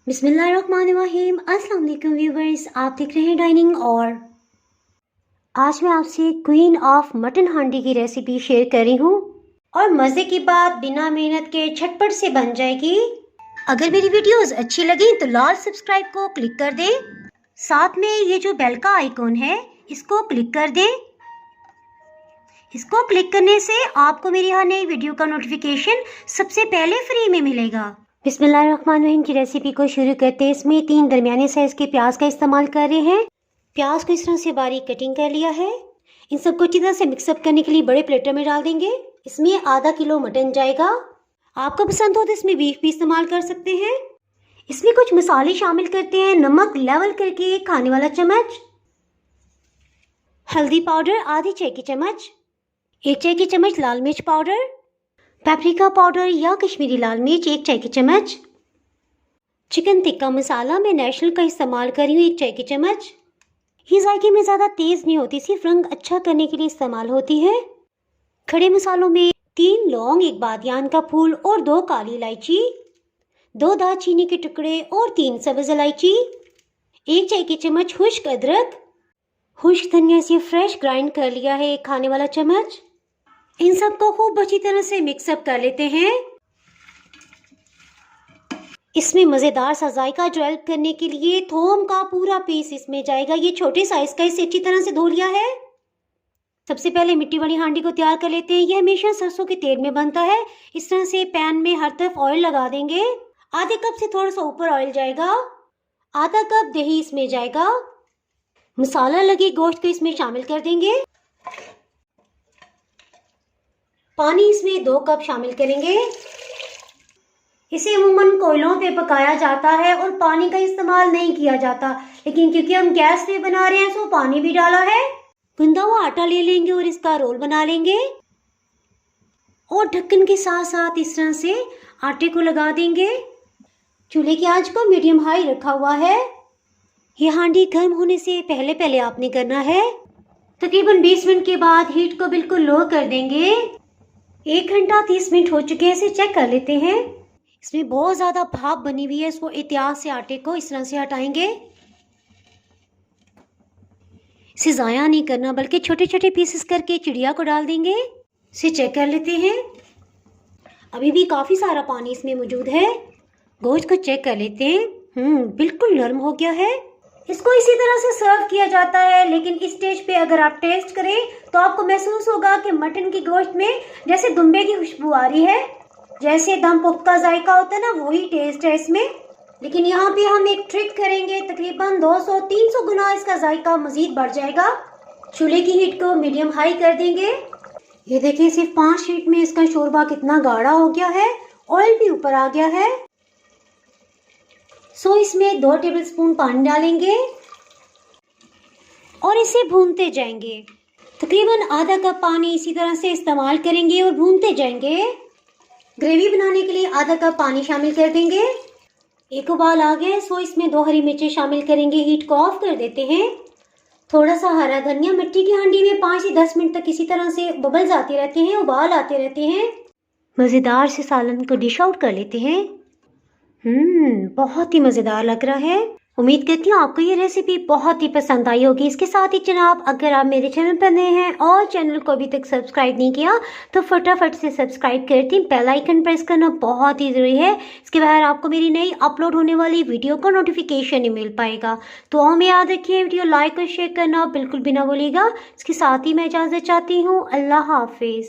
बिस्मिल्लाहिर्रहमानिर्रहीम। अस्सलाम वालेकुम व्यूवर्स, आप देख रहे हैं डाइनिंग। और आज मैं आपसे क्वीन ऑफ मटन हांडी की रेसिपी शेयर कर रही हूँ और मज़े की बात बिना मेहनत के झटपट से बन जाएगी। अगर मेरी वीडियोस अच्छी लगी तो लाल सब्सक्राइब को क्लिक कर दें, साथ में ये जो बेल का आइकॉन है इसको क्लिक कर दें। इसको क्लिक करने से आपको मेरी हर नई वीडियो का नोटिफिकेशन सबसे पहले फ्री में मिलेगा। बिस्मिल्लाहिर्रहमानिर्रहीम की रेसिपी को शुरू करते हैं। इसमें 3 दरमियाने साइज के प्याज का इस्तेमाल कर रहे हैं। प्याज को इस तरह से बारीक कटिंग कर लिया है। इन सबको अच्छी तरह से मिक्सअप करने के लिए बड़े प्लेटर में डाल देंगे। इसमें आधा किलो मटन जाएगा। आपको पसंद हो तो इसमें बीफ भी इस्तेमाल कर सकते हैं। इसमें कुछ मसाले शामिल करते हैं। नमक लेवल करके 1 खाने वाला चम्मच, हल्दी पाउडर आधी चाय की चम्मच, 1 चाय की चम्मच लाल मिर्च पाउडर, पेपरिका पाउडर या कश्मीरी लाल मिर्च 1 चाय की चम्मच, चिकन टिक्का मसाला मैं नेशनल का इस्तेमाल कर रही हूँ 1 चाय की चम्मच। ये जायके में ज़्यादा तेज़ नहीं होती, सिर्फ रंग अच्छा करने के लिए इस्तेमाल होती है। खड़े मसालों में 3 लौंग, 1 बादियान का फूल और 2 काली इलायची, 2 दालचीनी के टुकड़े और 3 सब्ज़ इलायची, 1 चाय की चम्मच खुश्क अदरक, खुश्क धनिया से फ्रेश ग्राइंड कर लिया है 1 खाने वाला चम्मच। इन सबको खूब अच्छी तरह से मिक्सअप कर लेते हैं। इसमें मज़ेदार सा जायका डेवलप करने के लिए थोम का पूरा पीस इसमें जाएगा। ये छोटे साइज का, इसे अच्छी तरह से धो लिया है। सबसे पहले मिट्टी वाली हांडी को तैयार कर लेते हैं। ये हमेशा सरसों के तेल में बनता है। इस तरह से पैन में हर तरफ ऑयल लगा देंगे। आधे कप से थोड़ा सा ऊपर ऑयल जाएगा। आधा कप दही इसमें जाएगा। मसाला लगे गोश्त को इसमें शामिल कर देंगे। पानी इसमें 2 कप शामिल करेंगे। इसे अमूमन कोयलों पे पकाया जाता है और पानी का इस्तेमाल नहीं किया जाता, लेकिन क्योंकि हम गैस पे बना रहे हैं तो पानी भी डाला है। गूंदा हुआ आटा ले लेंगे और इसका रोल बना लेंगे और ढक्कन के साथ साथ इस तरह से आटे को लगा देंगे। चूल्हे की आंच को मीडियम हाई रखा हुआ है। ये हांडी गर्म होने से पहले पहले आपने करना है। तकरीबन 20 मिनट के बाद हीट को बिल्कुल लो कर देंगे। 1 घंटा 30 मिनट हो चुके हैं। इसे चेक कर लेते हैं। इसमें बहुत ज़्यादा भाप बनी हुई है। इसको एहतियात से आटे को इस तरह से हटाएंगे। इसे ज़ाया नहीं करना, बल्कि छोटे छोटे पीसेस करके चिड़िया को डाल देंगे। इसे चेक कर लेते हैं। अभी भी काफ़ी सारा पानी इसमें मौजूद है। गोश्त को चेक कर लेते हैं। बिल्कुल नरम हो गया है। इसको इसी तरह से सर्व किया जाता है, लेकिन इस स्टेज पे अगर आप टेस्ट करें तो आपको महसूस होगा कि मटन की गोश्त में जैसे दुम्बे की खुशबू आ रही है, जैसे दम पुख्ता का जायका होता है ना, वही टेस्ट है इसमें। लेकिन यहाँ पे हम एक ट्रिक करेंगे, तकरीबन 200-300 गुना इसका जायका मजीद बढ़ जाएगा। चूल्हे की हीट को मीडियम हाई कर देंगे। ये देखिए सिर्फ 5 मिनट में इसका शोरबा कितना गाढ़ा हो गया है। ऑयल भी ऊपर आ गया है। इसमें 2 टेबलस्पून पानी डालेंगे और इसे भूनते जाएंगे। तकरीबन आधा कप पानी इसी तरह से इस्तेमाल करेंगे और भूनते जाएंगे। ग्रेवी बनाने के लिए आधा कप पानी शामिल कर देंगे। एक उबाल आ गया, इसमें 2 हरी मिर्चें शामिल करेंगे। हीट को ऑफ कर देते हैं। थोड़ा सा हरा धनिया। मिट्टी की हांडी में 5 से 10 मिनट तक इसी तरह से बबल्स आते रहते हैं, उबाल आते रहते हैं। मज़ेदार से सालन को डिश आउट कर लेते हैं। बहुत ही मज़ेदार लग रहा है। उम्मीद करती हूँ आपको ये रेसिपी बहुत ही पसंद आई होगी। इसके साथ ही जनाब, अगर आप मेरे चैनल पर नए हैं और चैनल को अभी तक सब्सक्राइब नहीं किया तो फटाफट से सब्सक्राइब करती, बेल आइकन प्रेस करना बहुत ही ज़रूरी है। इसके बाद आपको मेरी नई अपलोड होने वाली वीडियो का नोटिफिकेशन ही मिल पाएगा। तो हमें याद रखिए, वीडियो लाइक और शेयर करना बिल्कुल भी ना भूलिएगा। इसके साथ ही मैं इजाज़त चाहती हूँ। अल्लाह हाफिज़।